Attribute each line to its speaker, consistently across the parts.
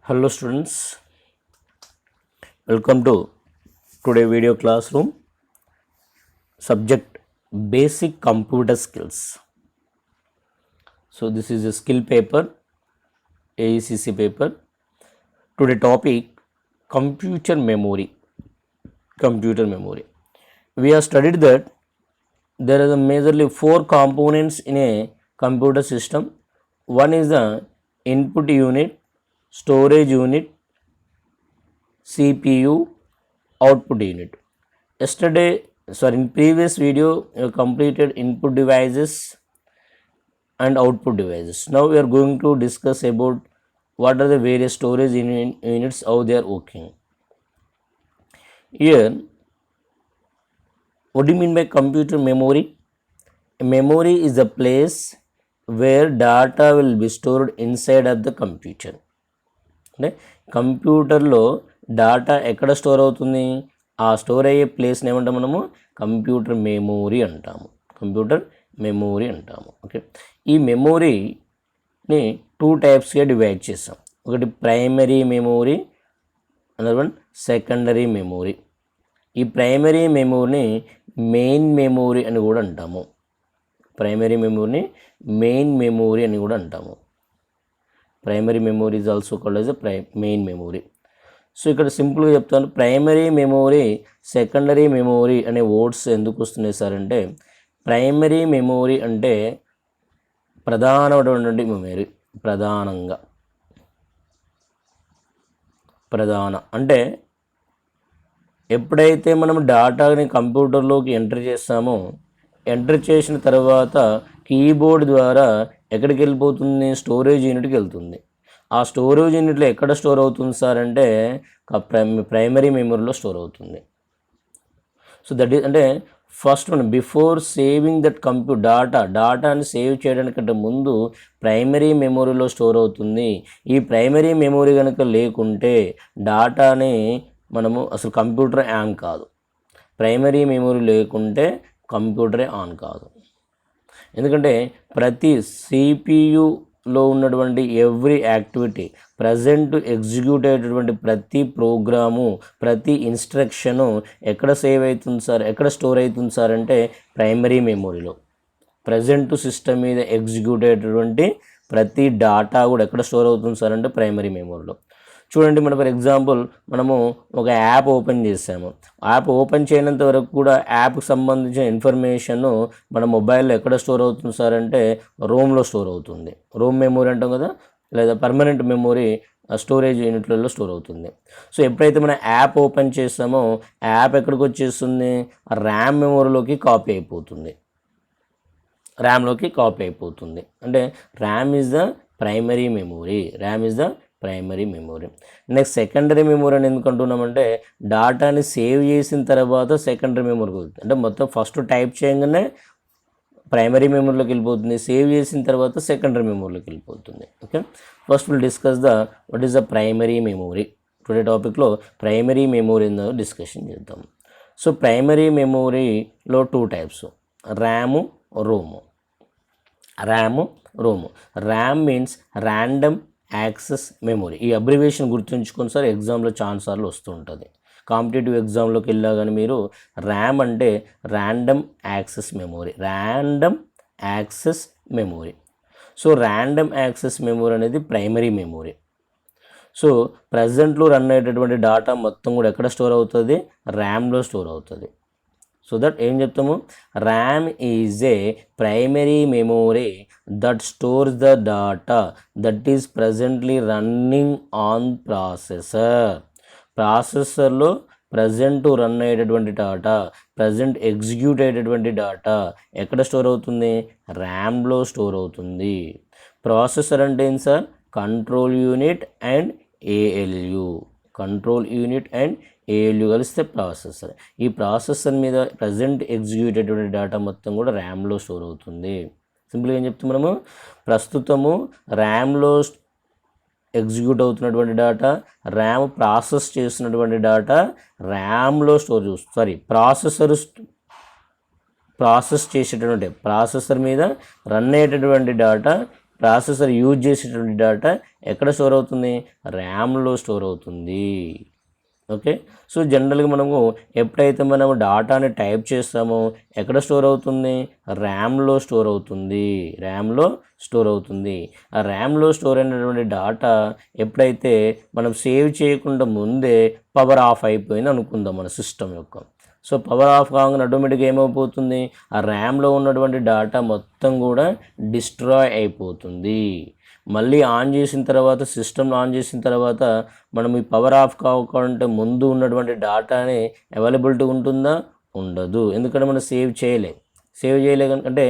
Speaker 1: Hello students, welcome to today video classroom. Subject basic computer skills. So this is a skill paper, AECC paper. Today topic computer memory. Computer memory. We have studied that there are majorly 4 components in a computer system. One is the input unit, storage unit, CPU, output unit. In previous video you completed input devices and output devices. Now we are going to discuss about what are the various storage units, how they are working. Here, what do you mean by computer memory? A memory is a place where data will be stored inside of the computer. అంటే కంప్యూటర్లో data ఎక్కడ store అవుతుంది, ఆ store అయ్యే ప్లేస్ని ఏమంటాం మనము computer memory అంటాము. కంప్యూటర్ మెమోరీ అంటాము. ఓకే, ఈ మెమోరీని 2 టైప్స్గా డివైడ్ చేస్తాం. ఒకటి primary memory, another one secondary memory. ఈ ప్రైమరీ మెమోరీని మెయిన్ మెమోరీ అని కూడా అంటాము. ప్రైమరీ మెమోరీని మెయిన్ మెమోరీ అని కూడా అంటాము. Primary memory is also called as main memory. So ఇక్కడ సింపుల్గా చెప్తాను, ప్రైమరీ మెమోరీ, సెకండరీ మెమోరీ అనే వర్డ్స్ ఎందుకు వస్తున్నాయి సార్ అంటే, ప్రైమరీ మెమోరీ అంటే ప్రధానమైనటువంటి మెమోరీ. ప్రధాన అంటే ఎప్పుడైతే మనం డాటాని కంప్యూటర్లోకి ఎంటర్ చేస్తామో, ఎంటర్ చేసిన తర్వాత కీబోర్డ్ ద్వారా ఎక్కడికి వెళ్ళిపోతుంది, స్టోరేజ్ యూనిట్కి వెళ్తుంది. ఆ స్టోరేజ్ యూనిట్లో ఎక్కడ స్టోర్ అవుతుంది సార్ అంటే ప్రైమరీ మెమరీలో స్టోర్ అవుతుంది. సో దట్ ఈస్ అంటే first one, before saving that డాటాని సేవ్ చేయడానికంటే ముందు ప్రైమరీ మెమొరీలో స్టోర్ అవుతుంది. ఈ ప్రైమరీ మెమొరీ కనుక లేకుంటే డాటాని మనము అసలు కంప్యూటర్ ఆన్ కాదు. ప్రైమరీ మెమొరీ లేకుంటే కంప్యూటరే ఆన్ కాదు. ఎందుకంటే ప్రతి సిపియులో ఉన్నటువంటి ఎవ్రీ యాక్టివిటీ, ప్రజెంట్ ఎగ్జిక్యూట్ అయ్యేటటువంటి ప్రతి ప్రోగ్రాము, ప్రతి ఇన్స్ట్రక్షను ఎక్కడ సేవ్ అవుతుంది సార్, ఎక్కడ స్టోర్ అవుతుంది సార్ అంటే ప్రైమరీ మెమొరీలో. ప్రజెంట్ సిస్టమ్ మీద ఎగ్జిక్యూట్ అయ్యేటటువంటి ప్రతి డాటా కూడా ఎక్కడ స్టోర్ అవుతుంది సార్ అంటే ప్రైమరీ మెమొరీలో. చూడండి, మన ఫర్ ఎగ్జాంపుల్ మనము ఒక యాప్ ఓపెన్ చేసాము. యాప్ ఓపెన్ చేయనంత వరకు కూడా యాప్కి సంబంధించిన ఇన్ఫర్మేషన్ మన మొబైల్లో ఎక్కడ స్టోర్ అవుతుంది సార్ అంటే రోమ్లో స్టోర్ అవుతుంది. రోమ్ మెమొరీ అంటాం కదా, లేదా పర్మనెంట్ మెమొరీ స్టోరేజ్ యూనిట్లలో స్టోర్ అవుతుంది. సో ఎప్పుడైతే మనం యాప్ ఓపెన్ చేస్తామో యాప్ ఎక్కడికి వచ్చేస్తుంది, ర్యామ్ మెమొరీలోకి కాపీ అయిపోతుంది. అంటే RAM is the primary memory. Primary memory. Next secondary memory అని ఎందుకు అంటున్నామంటే, డాటాని సేవ్ చేసిన తర్వాత సెకండరీ మెమొరీకి వెళ్తుంది. అంటే మొత్తం ఫస్ట్ టైప్ చేయగానే ప్రైమరీ మెమొరీలోకి వెళ్ళిపోతుంది, సేవ్ చేసిన తర్వాత సెకండరీ మెమొరీలోకి వెళ్ళిపోతుంది. Okay, first will discuss what is the primary memory. Today టాపిక్లో ప్రైమరీ మెమొరీ ఏందో డిస్కషన్ చేద్దాం. సో ప్రైమరీ మెమొరీలో 2 types, RAM, ROM. RAM means random access memory. ఈ అబ్రివేషన్ గుర్తుంచుకొని సార్, ఎగ్జామ్లో చాలాసార్లు వస్తూ ఉంటుంది. కాంపిటేటివ్ ఎగ్జామ్లోకి వెళ్ళా కానీ మీరు ర్యామ్ అంటే random access memory. So random access memory అనేది ప్రైమరీ మెమొరీ. సో ప్రజెంట్లో రన్ అయ్యేటటువంటి డాటా మొత్తం కూడా ఎక్కడ స్టోర్ అవుతుంది, ర్యామ్లో స్టోర్ అవుతుంది. సో దట్ ఏం చెప్తాము, RAM is a primary memory that stores the data that is presently running on ప్రాసెసర్లో ప్రజెంట్ రన్ అయ్యేటటువంటి డాటా, ప్రజెంట్ ఎగ్జిక్యూట్ అయ్యేటటువంటి డాటా ఎక్కడ స్టోర్ అవుతుంది, ర్యామ్లో స్టోర్ అవుతుంది. ప్రాసెసర్ అంటే ఏంటి sir, control unit and ALU కలిస్తే ప్రాసెసర్. ఈ ప్రాసెసర్ మీద ప్రజెంట్ ఎగ్జిక్యూట్ అయ్యేటువంటి డేటా మొత్తం కూడా ర్యామ్లో స్టోర్ అవుతుంది. సింపుల్గా ఏం చెప్తాం మనము, ప్రస్తుతము ర్యామ్లో ఎగ్జిక్యూట్ అవుతున్నటువంటి డేటా, ర్యామ్ ప్రాసెస్ చేస్తున్నటువంటి డేటా ర్యామ్లో ప్రాసెస్ చేసేటటువంటి ప్రాసెసర్ మీద రన్ అయ్యేటటువంటి డేటా ప్రాసెసర్ యూజ్ చేసేటువంటి డేటా ఎక్కడ స్టోర్ అవుతుంది, ర్యామ్లో స్టోర్ అవుతుంది. ఓకే, సో జనరల్గా మనము ఎప్పుడైతే మనము డాటాని టైప్ చేస్తామో ఎక్కడ స్టోర్ అవుతుంది, ర్యామ్లో స్టోర్ అవుతుంది, ర్యామ్లో స్టోర్ అవుతుంది. ఆ ర్యామ్లో స్టోర్ అయినటువంటి డాటా ఎప్పుడైతే మనం సేవ్ చేయకుండా ముందే పవర్ ఆఫ్ అయిపోయింది అనుకుందాం మన సిస్టమ్ యొక్క. సో పవర్ ఆఫ్ కాగానే ఆటోమేటిక్గా ఏమైపోతుంది, ఆ ర్యామ్లో ఉన్నటువంటి డాటా మొత్తం కూడా డిస్ట్రాయ్ అయిపోతుంది. మళ్ళీ ఆన్ చేసిన తర్వాత, సిస్టమ్ ఆన్ చేసిన తర్వాత మనం ఈ పవర్ ఆఫ్ కావాలంటే ముందు ఉన్నటువంటి డాటాని అవైలబిలిటీ ఉంటుందా, ఉండదు. ఎందుకంటే మనం సేవ్ చేయలే కనుకంటే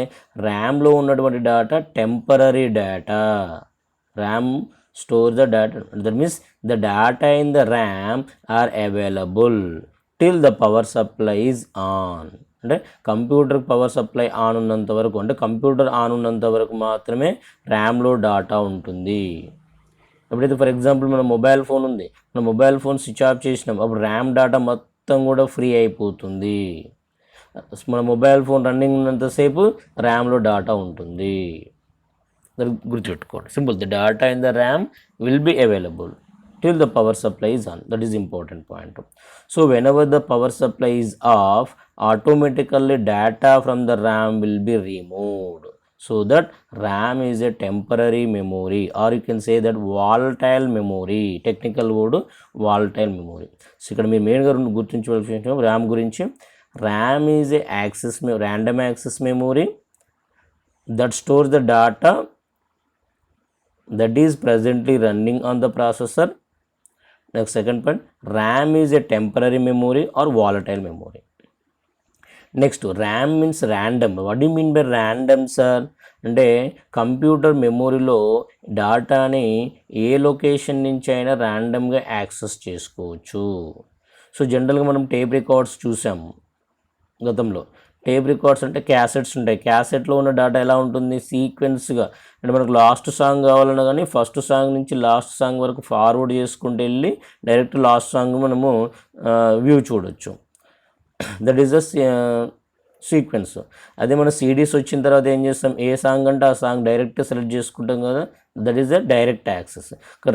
Speaker 1: ర్యామ్లో ఉన్నటువంటి data temporary data. RAM store the data, that means the data in the RAM are available till the power supply is on. అంటే కంప్యూటర్ పవర్ సప్లై ఆన్ ఉన్నంత వరకు, అంటే కంప్యూటర్ ఆన్ ఉన్నంత వరకు మాత్రమే ర్యామ్లో డాటా ఉంటుంది. ఎప్పుడైతే ఫర్ ఎగ్జాంపుల్ మన మొబైల్ ఫోన్ ఉంది, మన మొబైల్ ఫోన్ స్విచ్ ఆఫ్ చేసినాం, అప్పుడు ర్యామ్ డాటా మొత్తం కూడా ఫ్రీ అయిపోతుంది. మన మొబైల్ ఫోన్ రన్నింగ్ ఉన్నంతసేపు ర్యామ్లో డాటా ఉంటుంది. గుర్తుపెట్టుకోండి, simple. The data in the RAM will be available till the power supply is on. That is important point. So whenever the power supply is off, automatically data from the RAM will be removed. So that RAM is a temporary memory, or you can say that volatile memory. Technical word volatile memory. So ikkada meer main ga gurtinchuvalasin vishayam RAM gurinchi. RAM is a random access memory that stores the data that is presently running on the processor. Next, second point, RAM is a temporary memory or volatile memory. Next, RAM means random. What do you mean by random, sir? అంటే computer మెమొరీలో డాటాని ఏ location నుంచి అయినా ర్యాండమ్గా access చేసుకోవచ్చు. So జనరల్గా మనం tape records చూసాము గతంలో. Tape records అంటే క్యాసెట్స్ ఉంటాయి. క్యాసెట్లో ఉన్న డేటా ఎలా ఉంటుంది, సీక్వెన్స్గా. అంటే మనకు లాస్ట్ సాంగ్ కావాలన్నా కానీ ఫస్ట్ సాంగ్ నుంచి లాస్ట్ సాంగ్ వరకు ఫార్వర్డ్ చేసుకుంటూ వెళ్ళి డైరెక్ట్ లాస్ట్ సాంగ్ మనము వ్యూ చూడొచ్చు. That is the sequence. అదే మన సిడీస్ వచ్చిన తర్వాత ఏం చేస్తాం, ఏ సాంగ్ అంటే ఆ సాంగ్ డైరెక్ట్ సెలెక్ట్ చేసుకుంటాం కదా, that is the direct access.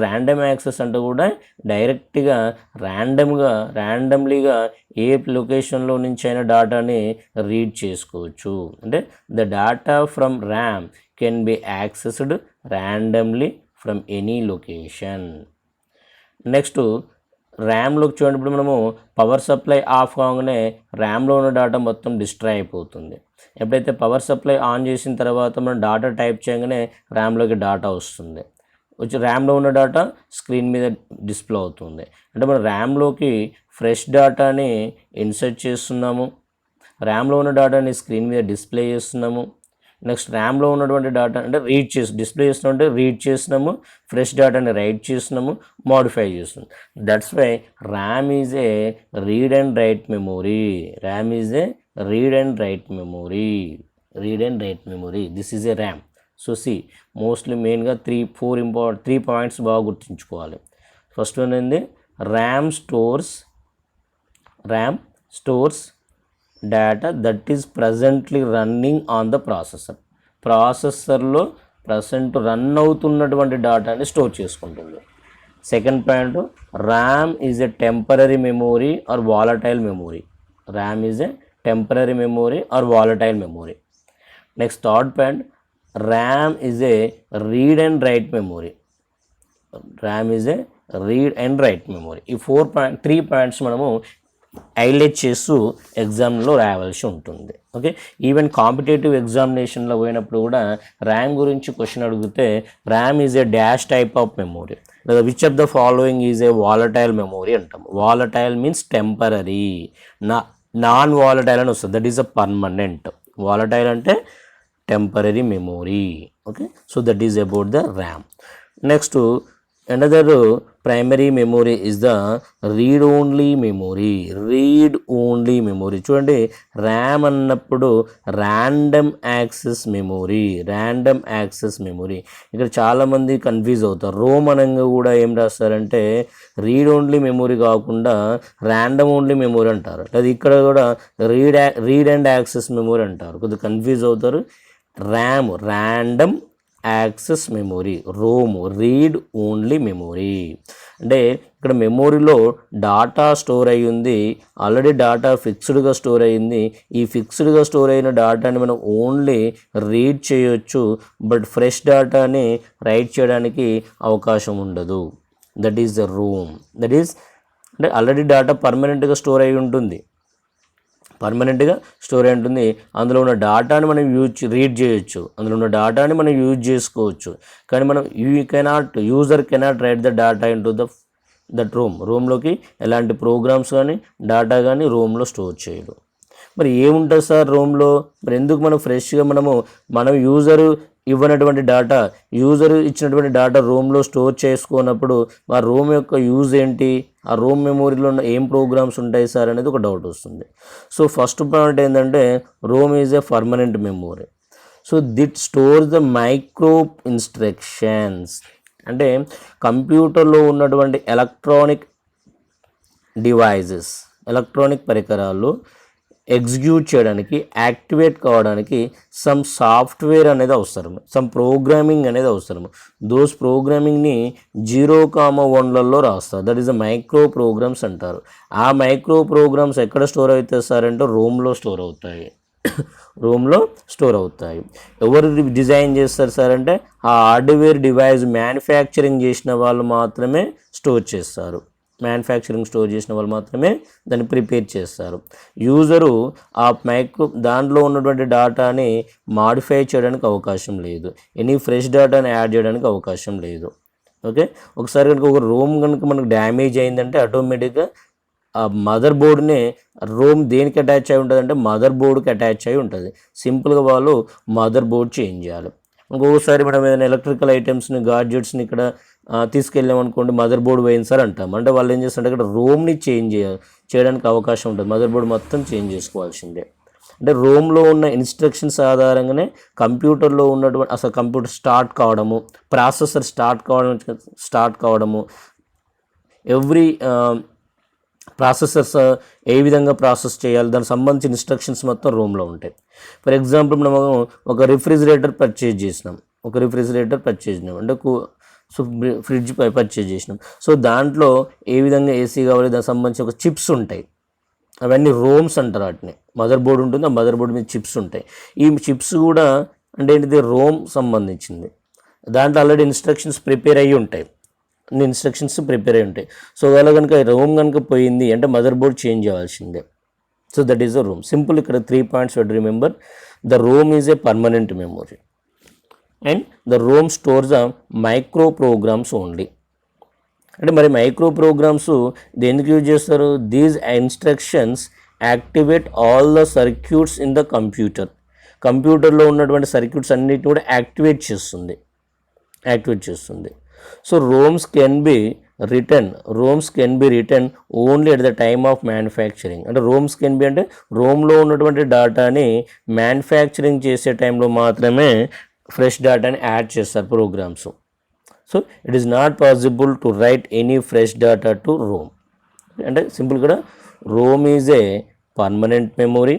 Speaker 1: Random access అంటే కూడా డైరెక్ట్గా ర్యాండమ్లీగా ఏ లొకేషన్లో నుంచి అయినా డాటాని రీడ్ చేసుకోవచ్చు. అంటే the data from RAM can be accessed randomly from any location. Next, ర్యామ్లోకి చూడండి, ఇప్పుడు మనము పవర్ సప్లై ఆఫ్ కాగానే ర్యామ్లో ఉన్న డేటా మొత్తం డిస్ట్రాయ్ అయిపోతుంది. ఎప్పుడైతే పవర్ సప్లై ఆన్ చేసిన తర్వాత మనం డేటా టైప్ చేయగానే ర్యామ్లోకి డేటా వస్తుంది. వచ్చి ర్యామ్లో ఉన్న డేటా స్క్రీన్ మీద డిస్ప్లే అవుతుంది. అంటే మనం ర్యామ్లోకి ఫ్రెష్ డేటాని ఇన్సర్ట్ చేస్తున్నాము, ర్యామ్లో ఉన్న డేటాని స్క్రీన్ మీద డిస్ప్లే చేస్తున్నాము. నెక్స్ట్, ర్యామ్లో ఉన్నటువంటి డేటా అంటే డిస్ప్లే చేస్తున్నామంటే రీడ్ చేస్తున్నాము, ఫ్రెష్ డేటాని రైట్ చేస్తున్నాము, మోడిఫై చేస్తున్నాము. That's why RAM is a read and write memory. RAM is a read and write memory. This is a RAM. So see mostly మెయిన్గా three points బాగా గుర్తుంచుకోవాలి. First one ఏంది, RAM stores data that is presently running on the ప్రాసెసర్లో present run అవుతున్నటువంటి డేటాని store చేసుకుంటుంది. Second point, RAM is a temporary memory or volatile memory. Next, third point, RAM is a read and write memory. ఈ 3 points మనము highlight చేస్తూ ఎగ్జామ్లో రాయవలసి ఉంటుంది. Okay, even competitive ఎగ్జామినేషన్లో పోయినప్పుడు కూడా ర్యామ్ గురించి క్వశ్చన్ అడిగితే RAM is a dash type of memory, లేదా which of the following is a volatile memory అంటాం. Volatile means temporary, non volatile అని వస్తుంది, that is a permanent. Volatile అంటే temporary memory. Okay, so that is about the RAM. Next, another primary memory is the read only memory. చూడండి, RAM అన్నప్పుడు random access memory. ఇక్కడ చాలామంది confuse అవుతారు. ROM అనగా కూడా ఏం రాస్తారంటే రీడ్ ఓన్లీ మెమొరీ కాకుండా ర్యాండమ్ ఓన్లీ మెమొరీ అంటారు. అది ఇక్కడ కూడా రీడ్ అండ్ యాక్సెస్ మెమొరీ అంటారు. కొద్దిగా కన్ఫ్యూజ్ అవుతారు. RAM random access memory. Rome read only memory. అంటే ఇక్కడ మెమొరీలో డాటా స్టోర్ అయ్యి ఉంది, ఆల్రెడీ డాటా ఫిక్స్డ్గా స్టోర్ అయ్యింది. ఈ ఫిక్స్డ్గా స్టోర్ అయిన డాటాని మనం ఓన్లీ రీడ్ చేయొచ్చు, బట్ ఫ్రెష్ డాటాని రైట్ చేయడానికి అవకాశం ఉండదు. That is the Rome. That is అంటే ఆల్రెడీ డాటా పర్మనెంట్గా స్టోర్ అయి ఉంటుంది, అందులో ఉన్న డాటాని మనం రీడ్ చేయొచ్చు, అందులో ఉన్న డాటాని మనం యూజ్ చేసుకోవచ్చు. కానీ మనం user cannot write the data into that రోమ్లోకి ఎలాంటి ప్రోగ్రామ్స్ కానీ డాటా కానీ రోమ్లో స్టోర్ చేయడు. మరి ఏముంటుంది సార్ రోమ్లో? మరి ఎందుకు మనం ఫ్రెష్గా మనం యూజరు ఇవ్వనటువంటి డాటా, యూజర్ ఇచ్చినటువంటి డాటా రోమ్లో స్టోర్ చేసుకున్నప్పుడు ఆ రోమ్ యొక్క యూజ్ ఏంటి, ఆ రోమ్ మెమొరీలో ఉన్న ఏం ప్రోగ్రామ్స్ ఉంటాయి సార్ అనేది ఒక డౌట్ వస్తుంది. సో ఫస్ట్ పాయింట్ ఏంటంటే ROM is a permanent memory. So it stores the micro instructions. అంటే కంప్యూటర్లో ఉన్నటువంటి ఎలక్ట్రానిక్ పరికరాలు ఎగ్జిక్యూట్ చేయడానికి, యాక్టివేట్ కావడానికి సమ్ సాఫ్ట్వేర్ అనేది అవసరం, సమ్ ప్రోగ్రామింగ్ అనేది అవసరం. దోస్ ప్రోగ్రామింగ్ని 0,1లలో రాస్తారు. That is the micro programs అంటారు. ఆ మైక్రో ప్రోగ్రామ్స్ ఎక్కడ స్టోర్ అవుతాయి సార్ అంటే రోమ్లో స్టోర్ అవుతాయి. ఎవరు డిజైన్ చేస్తారు సార్ అంటే ఆ హార్డ్వేర్ డివైస్ మ్యానుఫ్యాక్చరింగ్ చేసిన వాళ్ళు మాత్రమే స్టోర్ చేస్తారు, దాన్ని ప్రిపేర్ చేస్తారు. యూజరు ఆ దాంట్లో ఉన్నటువంటి డాటాని మాడిఫై చేయడానికి అవకాశం లేదు, ఎనీ ఫ్రెష్ డాటాని యాడ్ చేయడానికి అవకాశం లేదు. ఓకే, ఒకసారి కనుక ఒక రోమ్ కనుక మనకు డ్యామేజ్ అయిందంటే ఆటోమేటిక్గా ఆ మదర్ బోర్డ్ని రోమ్ దేనికి అటాచ్ అయి ఉంటుంది అంటే మదర్ బోర్డ్కి అటాచ్ అయి ఉంటుంది. సింపుల్గా వాళ్ళు మదర్ బోర్డ్ చేంజ్ చేయాలి. ఇంకొకసారి మనం ఏదైనా ఎలక్ట్రికల్ ఐటమ్స్ని, గాడ్జెట్స్ని ఇక్కడ తీసుకెళ్ళామనుకోండి, మదర్ బోర్డ్ పోయింది సార్ అంటాం. అంటే వాళ్ళు ఏం చేస్తారంటే ఇక్కడ రోమ్ని చేంజ్ చేయడానికి అవకాశం ఉంటుంది, మదర్ బోర్డ్ మొత్తం చేంజ్ చేసుకోవాల్సిందే. అంటే రోమ్లో ఉన్న ఇన్స్ట్రక్షన్స్ ఆధారంగానే కంప్యూటర్లో ఉన్నటువంటి అసలు కంప్యూటర్ స్టార్ట్ కావడము, ప్రాసెసర్ స్టార్ట్ కావడము, ఎవ్రీ ప్రాసెసర్స్ ఏ విధంగా ప్రాసెస్ చేయాలి దానికి సంబంధించిన ఇన్స్ట్రక్షన్స్ మొత్తం రోమ్లో ఉంటాయి. ఫర్ ఎగ్జాంపుల్ మనము ఒక రిఫ్రిజిరేటర్ పర్చేజ్ చేసినాం, అంటే ఫ్రిడ్జ్ పర్చేజ్ చేసినాం. సో దాంట్లో ఏ విధంగా ఏసీ కావాలి దానికి సంబంధించిన ఒక చిప్స్ ఉంటాయి, అవన్నీ రోమ్స్ అంటారు. వాటిని మదర్ బోర్డ్ ఉంటుంది, ఆ మదర్ బోర్డ్ మీద చిప్స్ ఉంటాయి. ఈ చిప్స్ కూడా అంటే ఏంటిది రోమ్ సంబంధించింది. దాంట్లో ఆల్రెడీ ఇన్స్ట్రక్షన్స్ ప్రిపేర్ అయ్యి ఉంటాయి. సో ఒకవేళ కనుక రోమ్ కనుక పోయింది అంటే మదర్ బోర్డ్ చేంజ్ చేయాల్సిందే. So that is the ROM. Simple ఇక్కడ 3 points to remember. The ROM is a permanent memory and the ROM stores the micro programs only. అంటే మరి మైక్రో ప్రోగ్రామ్స్ దేనికి యూజ్ చేస్తారు? These instructions activate all the circuits in the కంప్యూటర్లో ఉన్నటువంటి circuits అన్నిటిని కూడా యాక్టివేట్ చేస్తుంది. So ROMs can be written only at the time of manufacturing. అంటే రోమ్స్ కెన్ బి అంటే రోమ్లో ఉన్నటువంటి డాటాని మ్యానుఫ్యాక్చరింగ్ చేసే టైంలో మాత్రమే ఫ్రెష్ డాటాని యాడ్ చేస్తారు programs. So it is not possible to write any fresh data to ROM. అంటే సింపుల్ కూడా ROM is a permanent memory,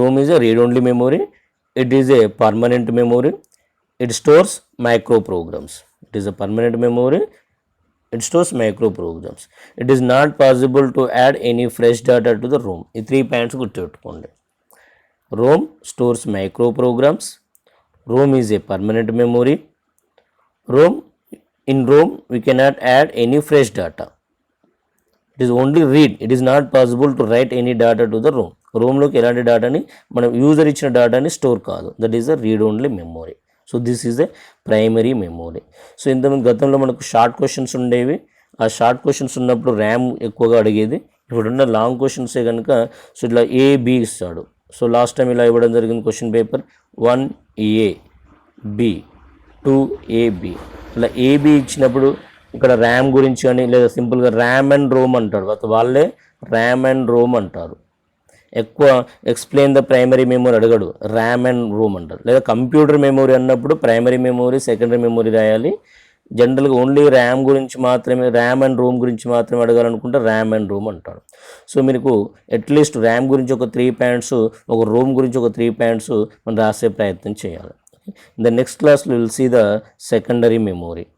Speaker 1: ROM is a read only memory, it is a permanent memory, it stores micro programs. It is a permanent memory, it stores micro programs. It is not possible to add any fresh data to the ROM. ఈ 3 points గుర్తుపెట్టుకోండి. ROM stores micro programs, ROM is a permanent memory, in ROM we cannot add any fresh data, it is only read, it is not possible to write any data to the ROM. రోమ్లోకి ఎలాంటి డాటాని మనం user ఇచ్చిన డాటాని store కాదు, that is a read only memory. So this is a primary memory. So ఇంతకుముందు గతంలో మనకు short questions ఉండేవి, ఆ short questions ఉన్నప్పుడు ర్యామ్ ఎక్కువగా అడిగేది. ఇప్పుడున్న లాంగ్ క్వశ్చన్సే కనుక సో ఇట్లా AB ఇస్తాడు. సో లాస్ట్ టైం ఇలా ఇవ్వడం జరిగింది క్వశ్చన్ పేపర్ 1AB 2AB. ఇలా AB ఇచ్చినప్పుడు ఇక్కడ ర్యామ్ గురించి కానీ లేదా సింపుల్గా ర్యామ్ అండ్ రోమ్ అంటాడు, వాళ్ళే ర్యామ్ అండ్ రోమ్ అంటారు. ఎక్కువ ఎక్స్ప్లెయిన్ ద ప్రైమరీ మెమొరీ అడగడు, ర్యామ్ అండ్ రోమ్ అంటారు. లేదా కంప్యూటర్ మెమొరీ అన్నప్పుడు ప్రైమరీ మెమొరీ, సెకండరీ మెమొరీ రాయాలి. జనరల్గా ఓన్లీ ర్యామ్ అండ్ రోమ్ గురించి మాత్రమే అడగాలనుకుంటే ర్యామ్ అండ్ రోమ్ అంటారు. సో మీకు అట్లీస్ట్ ర్యామ్ గురించి ఒక 3 పాయింట్స్, ఒక రోమ్ గురించి ఒక 3 పాయింట్స్ మనం రాసే ప్రయత్నం చేయాలి. In the next class we will see the secondary memory.